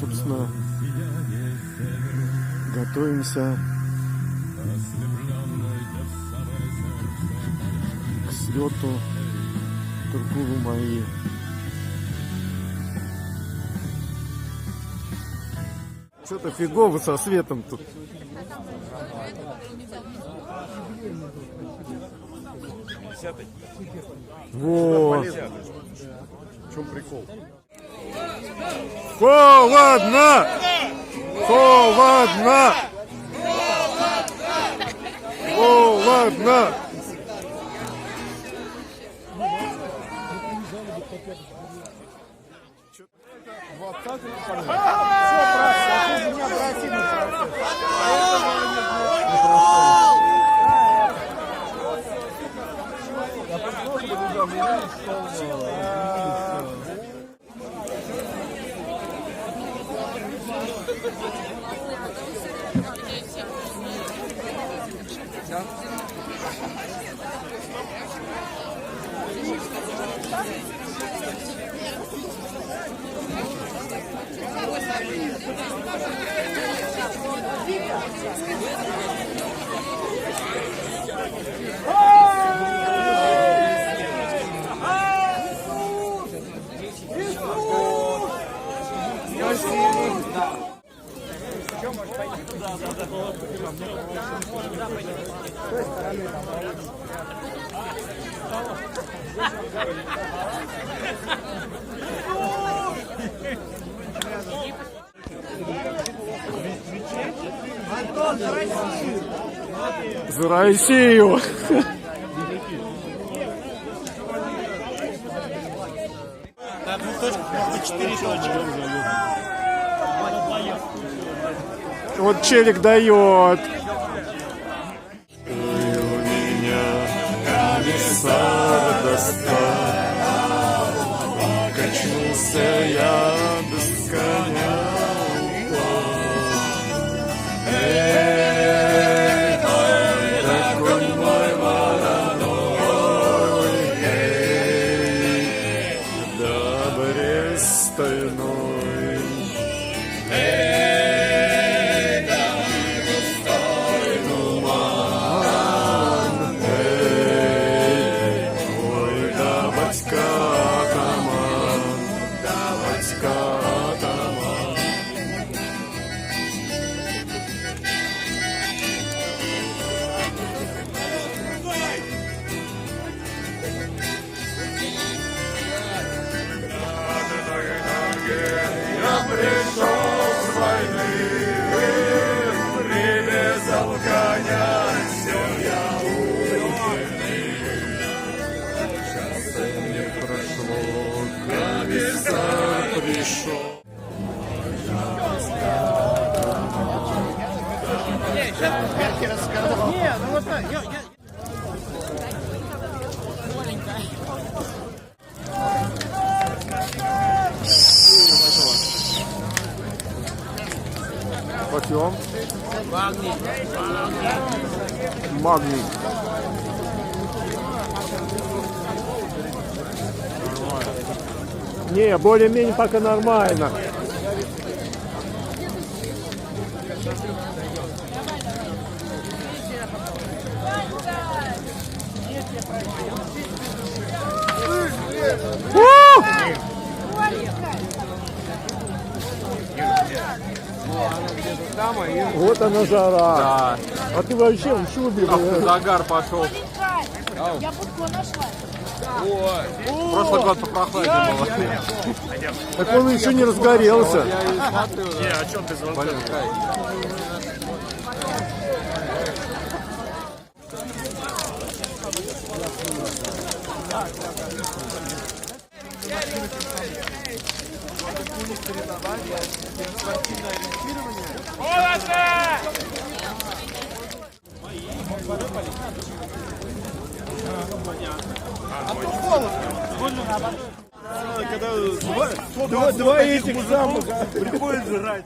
собственно, готовимся к слету Тургулу-Мари. Что-то фигово со светом тут. Во! В чем прикол? Холодно! Холодно! Холодно! За Россию! Да, 2 точек, 4 точки. Вот челик дает. Комиссар достал, качнулся я без коня. Эй, такой мой вороной, эй, да брест стальной. Эй, да густой туман, эй, ой, да батька атаман, да батька атаман. Я пришел с войны, привязал коня, все я умный. Часа не прошло, комиссар пришел. Не, ну вот так, Почем? Магний. Не, более-менее пока нормально. Вот она жара. Да. А ты вообще в шубе. Загар пошел. Я будку нашла. Прошлый год попрохладнее было. Так он еще не разгорелся. Я и смотрю. Не, о чем ты звонил? Блин, кайф. Когда два этих самых приходит жрать.